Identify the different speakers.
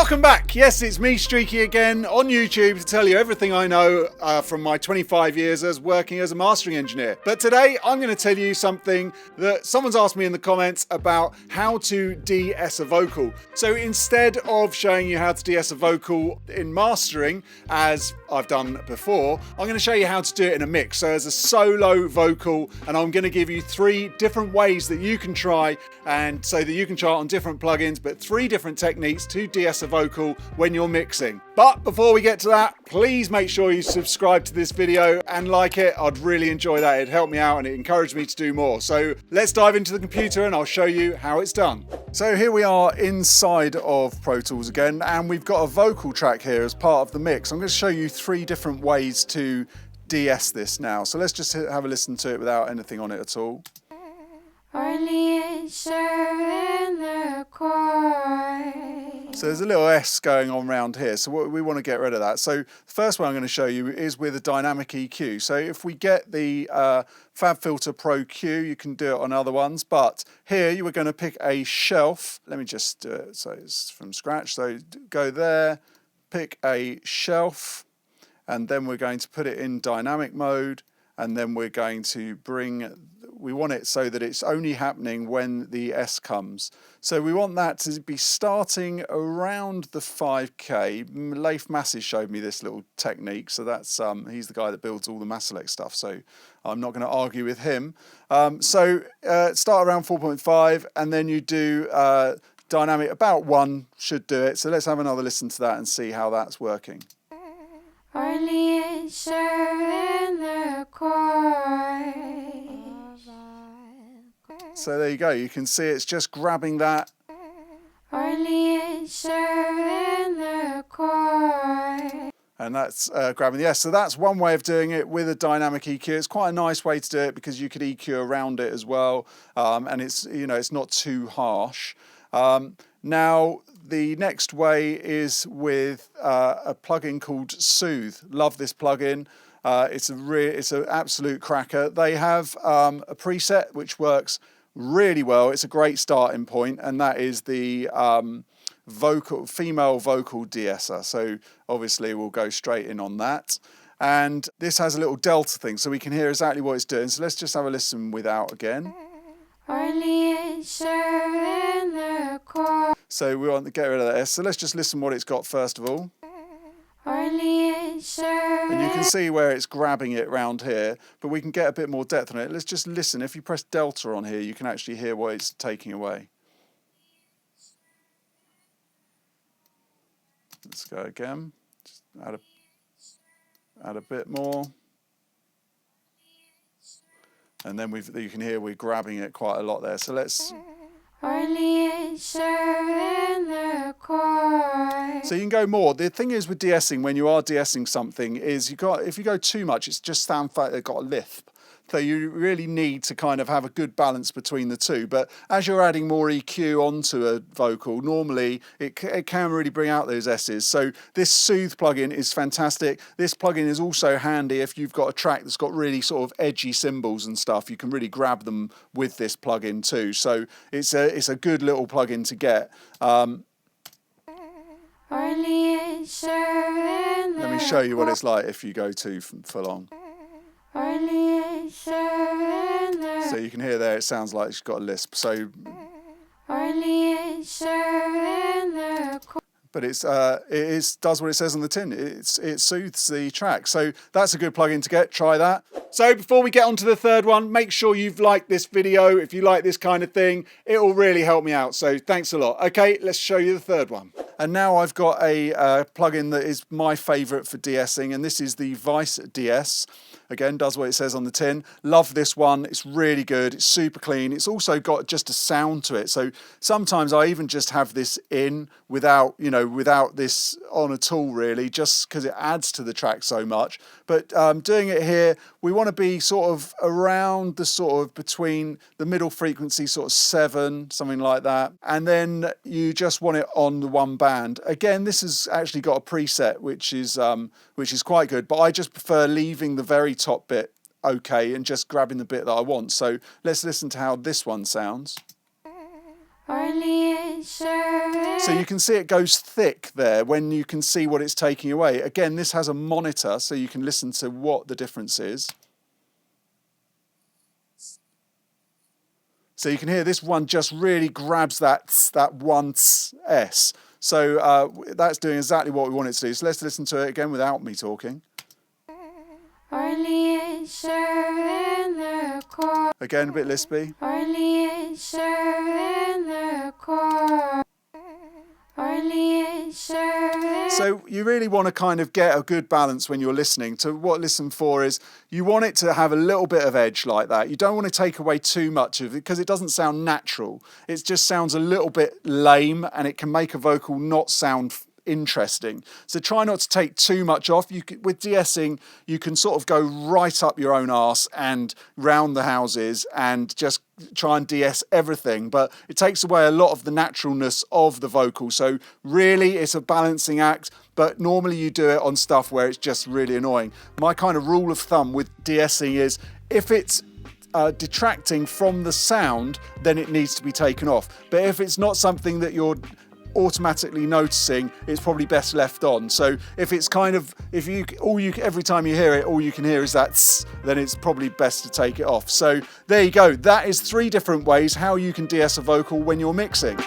Speaker 1: Welcome back. Yes, it's me, Streaky, again on YouTube to tell you everything I know from my 25 years as working as a mastering engineer. But today I'm going to tell you something that someone's asked me in the comments about how to de-ess a vocal. So instead of showing you how to de-ess a vocal in mastering, as I've done before, I'm going to show you how to do it in a mix. So as a solo vocal, and I'm going to give you 3 different ways that you can try, and so that you can try it on different plugins, but 3 different techniques to de-ess a vocal when you're mixing. But before we get to that, please make sure you subscribe to this video and like it. I'd really enjoy that. It'd help me out and it encouraged me to do more. So let's dive into the computer and I'll show you how it's done. So here we are inside of Pro Tools again, and we've got a vocal track here as part of the mix. I'm going to show you 3 different ways to de-ess this now. So let's just have a listen to it without anything on it at all. Only in the chord. So there's a little S going on around here, so we want to get rid of that. So the first one I'm going to show you is with a dynamic EQ. So if we get the FabFilter Pro Q, you can do it on other ones, but here you were going to pick a shelf. Let me just do it so it's from scratch. So go there, pick a shelf, and then we're going to put it in dynamic mode, and then we're going to we want it so that it's only happening when the S comes. So we want that to be starting around the 5K. Leif Masses showed me this little technique, so that's he's the guy that builds all the Maselect stuff, so I'm not going to argue with him. Start around 4.5, and then you do dynamic, about 1 should do it. So let's have another listen to that and see how that's working. Only in the chord. So there you go, you can see it's just grabbing that. Only in the chord. And that's grabbing the S. So that's one way of doing it with a dynamic EQ. It's quite a nice way to do it because you could EQ around it as well, and it's, you know, it's not too harsh. Now the next way is with a plugin called Soothe. Love this plugin. It's an absolute cracker. They have a preset which works really well. It's a great starting point, and that is the female vocal de-esser. So obviously we'll go straight in on that. And this has a little delta thing, so we can hear exactly what it's doing. So let's just have a listen without again. Only in the chord. So we want to get rid of that S. So let's just listen what it's got first of all. Only in and you can see where it's grabbing it round here, but we can get a bit more depth on it. Let's just listen. If you press delta on here, you can actually hear what it's taking away. Let's go again. Just add a bit more. And then you can hear we're grabbing it quite a lot there. So let's. Only in the chord. So you can go more. The thing is with de-essing, when you are de-essing something, is if you go too much, it's just sound like they've got a lisp. So you really need to kind of have a good balance between the two. But as you're adding more EQ onto a vocal, normally it can really bring out those S's. So this Soothe plugin is fantastic. This plugin is also handy if you've got a track that's got really sort of edgy cymbals and stuff. You can really grab them with this plugin too. So it's a good little plugin to get. Let me show you what it's like if you go too full on. So you can hear there it sounds like it's got a lisp. So but it does what it says on the tin. It soothes the track. So that's a good plugin to get. Try that. So before we get on to the third one, make sure you've liked this video. If you like this kind of thing, it will really help me out. So thanks a lot. Okay, let's show you the third one. And now I've got a plugin that is my favorite for de-essing, and this is the Vice de-ess. Again, does what it says on the tin. Love this one. It's really good. It's super clean. It's also got just a sound to it. So sometimes I even just have this in without this on at all, really, just because it adds to the track so much. But doing it here, we want to be sort of around the sort of between the middle frequency, sort of 7, something like that. And then you just want it on the one band. Again, this has actually got a preset, which is quite good, but I just prefer leaving the very top bit okay and just grabbing the bit that I want. So let's listen to how this one sounds. Only So you can see it goes thick there when you can see what it's taking away. Again, this has a monitor so you can listen to what the difference is. So you can hear this one just really grabs that one S. So that's doing exactly what we want it to do. So let's listen to it again without me talking. Again, a bit lispy. So you really want to kind of get a good balance when you're listening. To what listen for is you want it to have a little bit of edge like that. You don't want to take away too much of it because it doesn't sound natural. It just sounds a little bit lame and it can make a vocal not sound interesting. So try not to take too much off. With de-essing, you can sort of go right up your own arse and round the houses and just try and de-ess everything, but it takes away a lot of the naturalness of the vocal. So really it's a balancing act, but normally you do it on stuff where it's just really annoying. My kind of rule of thumb with de-essing is if it's detracting from the sound, then it needs to be taken off. But if it's not something that you're automatically noticing, it's probably best left on. So if it's kind of, every time you hear it, all you can hear is that tss, then it's probably best to take it off. So there you go. That is 3 different ways how you can de-ess a vocal when you're mixing.